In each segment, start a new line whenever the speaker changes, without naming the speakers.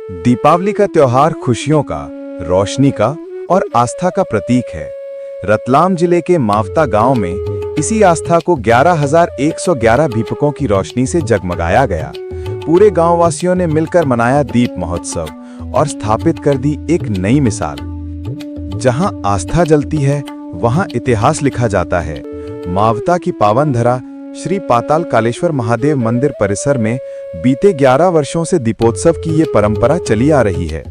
दीपावली का त्योहार खुशियों का, रोशनी का और आस्था का प्रतीक है। रतलाम जिले के मावता गांव में इसी आस्था को 11,111 दीपकों की रोशनी से जगमगाया गया। पूरे गांव वासियों ने मिलकर मनाया दीप महोत्सव और स्थापित कर दी एक नई मिसाल। जहां आस्था जलती है, वहां इतिहास लिखा जाता है। मावता की पावन धरा श्री पाताल कालेश्वर महादेव मंदिर परिसर में बीते 11 वर्षों से दीपोत्सव की ये परंपरा चली आ रही है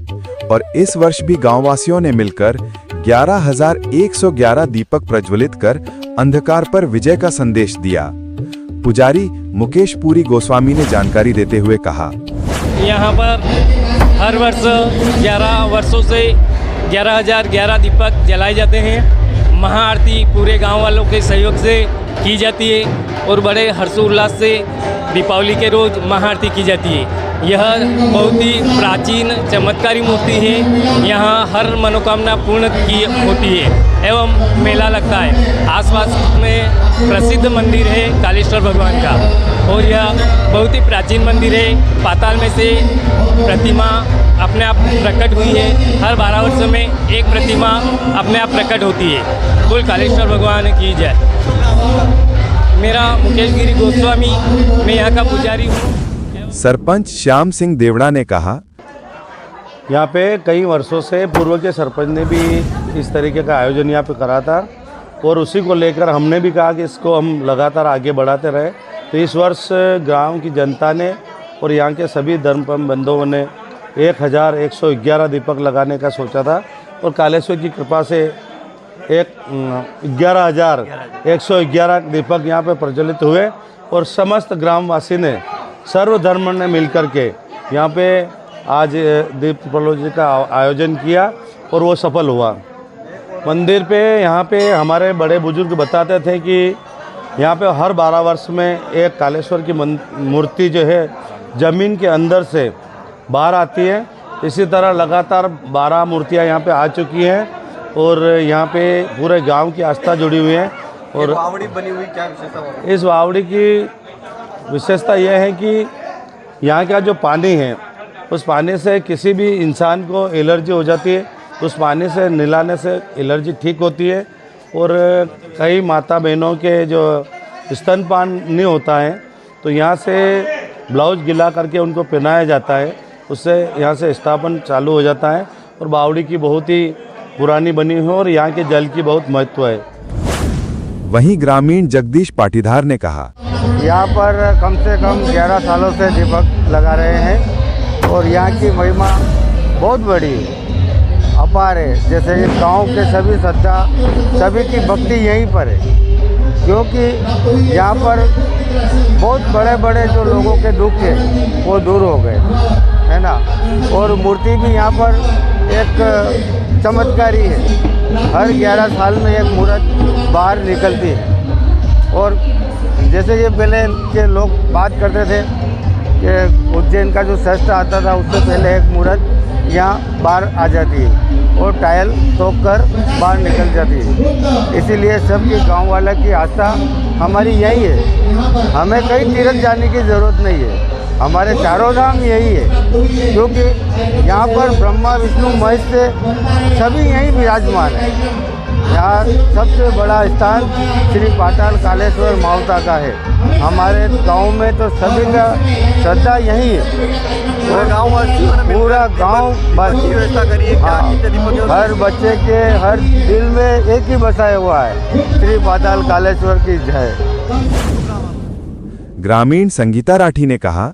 और इस वर्ष भी गांववासियों ने मिलकर 11,111 दीपक प्रज्वलित कर अंधकार पर विजय का संदेश दिया। पुजारी मुकेश पुरी गोस्वामी ने जानकारी देते हुए कहा,
यहाँ पर हर वर्ष 11 वर्षों से 11,011 दीपक जलाए जाते हैं। महाआरती पूरे गांव वालों के सहयोग से की जाती है और बड़े हर्षोल्लास से दीपावली के रोज महाआरती की जाती है। यह बहुत ही प्राचीन चमत्कारी मूर्ति है। यहाँ हर मनोकामना पूर्ण की होती है एवं मेला लगता है। आसपास में प्रसिद्ध मंदिर है कालेश्वर भगवान का और यह बहुत ही प्राचीन मंदिर है। पाताल में से प्रतिमा अपने आप प्रकट हुई है। हर 12 वर्षों में एक प्रतिमा अपने आप प्रकट होती है। बोल कालेश्वर भगवान की जय। मेरा मुकेश गिरी गोस्वामी, मैं यहाँ का पुजारी हूँ।
सरपंच श्याम सिंह देवड़ा ने कहा,
यहाँ पे कई वर्षों से पूर्व के सरपंच ने भी इस तरीके का आयोजन यहाँ पे करा था और उसी को लेकर हमने भी कहा कि इसको हम लगातार आगे बढ़ाते रहे। तो इस वर्ष गांव की जनता ने और यहाँ के सभी धर्म बंधुओं ने 1,111 दीपक लगाने का सोचा था और कालेश्वर की कृपा से 11,111 दीपक यहाँ पे प्रज्वलित हुए और समस्त ग्रामवासी ने सर्वधर्म ने मिलकर के यहाँ पे आज दीप प्रज्वलन का आयोजन किया और वो सफल हुआ। मंदिर पे यहाँ पे हमारे बड़े बुजुर्ग बताते थे कि यहाँ पे हर 12 वर्ष में एक कालेश्वर की मूर्ति जो है ज़मीन के अंदर से बाहर आती है। इसी तरह लगातार 12 मूर्तियाँ यहाँ पे आ चुकी हैं और यहाँ पे पूरे गांव की आस्था जुड़ी हुई है। और वावड़ी बनी हुई क्या विशेषता? इस वावड़ी की विशेषता यह है कि यहाँ का जो पानी है उस पानी से किसी भी इंसान को एलर्जी हो जाती है। उस पानी से नहलाने से एलर्जी ठीक होती है और कई माता बहनों के जो स्तनपान नहीं होता है तो यहाँ से ब्लाउज गिला करके उनको पहनाया जाता है। उससे यहाँ से स्थापन चालू हो जाता है और बावड़ी की बहुत ही पुरानी बनी है और यहाँ के जल की बहुत महत्व है।
वहीं ग्रामीण जगदीश पाटीदार ने कहा,
यहाँ पर कम से कम 11 सालों से दीपक लगा रहे हैं और यहाँ की महिमा बहुत बड़ी है, अपार है। जैसे कि गांव के सभी श्रद्धा, सभी की भक्ति यहीं पर है क्योंकि यहाँ पर बहुत बड़े बड़े जो लोगों के दुख थे वो दूर हो गए, है ना। और मूर्ति भी यहाँ पर एक चमत्कारी है। हर 11 साल में एक मूर्त बाहर निकलती है और जैसे ये पहले के लोग बात करते थे कि उज्जैन का जो शस्त्र आता था उससे पहले एक मूर्त यहाँ बाहर आ जाती है और टायल ठोक कर बाहर निकल जाती है। इसीलिए सबके गांव वाला की आस्था हमारी यही है। हमें कहीं तीर्थ जाने की ज़रूरत नहीं है, हमारे चारों धाम यही है क्योंकि यहाँ पर ब्रह्मा विष्णु महेश से सभी यहीं विराजमान है। यहाँ सबसे बड़ा स्थान श्री पाताल कालेश्वर मावता का है। हमारे गांव में तो सभी का श्रद्धा यही है। पूरा गांव बस हर बच्चे के हर दिल में एक ही बसाया हुआ है, श्री पाताल कालेश्वर की जय।
ग्रामीण संगीता राठी ने कहा,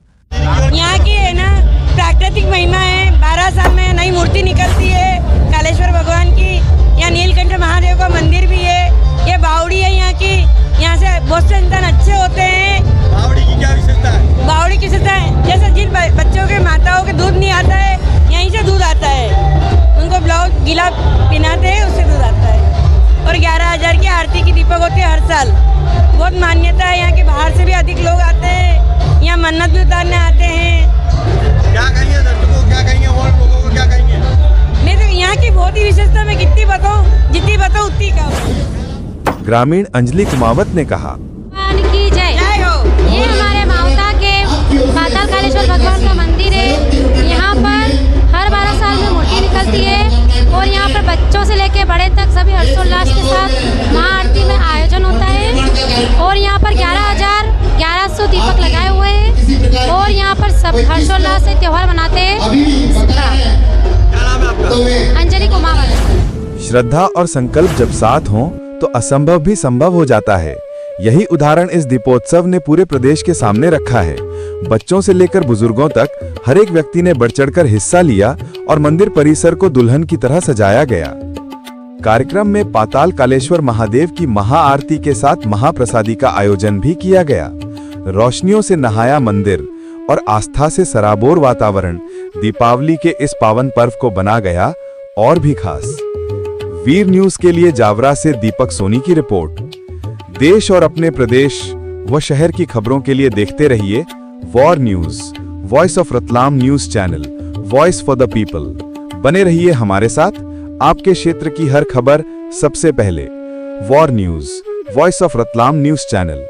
यहाँ की है ना प्राकृतिक महिमा है। 12 साल में नई मूर्ति निकलती है कालेश्वर भगवान की। यहाँ नीलकंठ महादेव का मंदिर भी है। ये बावड़ी है यहाँ की। यहाँ से बहुत से इंसान अच्छे होते हैं। बावड़ी की क्या विशेषता है? बावड़ी की विशेषता है जैसे जिन बच्चों के माताओं के दूध नहीं आता है, यहीं से दूध आता है। उनको ब्लाउज गीला पहनाते हैं, उससे दूध आता है। और 11,000 की आरती की दीपक होती है हर साल। बहुत मान्यता है यहाँ के। बाहर से भी अधिक लोग आते हैं, यहाँ मन्नत भी उतारने आते हैं।
क्या कहेंगे दर्शकों, क्या कहेंगे और लोगों को क्या कहेंगे?
नहीं तो यहाँ की बहुत ही विशेषता मैं जितनी बताऊँ उतनी कम।
ग्रामीण अंजलि कुमावत ने कहा,
की जय हो। ये हमारे मावता के पाताल कालेश्वर भगवान का मंदिर है। यहाँ पर से त्यौहार मनाते हैं।
क्या नाम है आपका?
अंजलि कुमार।
श्रद्धा और संकल्प जब साथ हों तो असंभव भी संभव हो जाता है। यही उदाहरण इस दीपोत्सव ने पूरे प्रदेश के सामने रखा है। बच्चों से लेकर बुजुर्गों तक हर एक व्यक्ति ने बढ़ चढ़कर हिस्सा लिया और मंदिर परिसर को दुल्हन की तरह सजाया गया। कार्यक्रम में पाताल कालेश्वर महादेव की महाआरती के साथ महाप्रसादी का आयोजन भी किया गया। रोशनियों से नहाया मंदिर और आस्था से सराबोर वातावरण दीपावली के इस पावन पर्व को बना गया और भी खास। वीर न्यूज के लिए जावरा से दीपक सोनी की रिपोर्ट। देश और अपने प्रदेश व शहर की खबरों के लिए देखते रहिए war news, voice of Ratlam news channel, voice for the people. बने रहिए हमारे साथ, आपके क्षेत्र की हर खबर सबसे पहले। War news, voice of Ratlam news channel.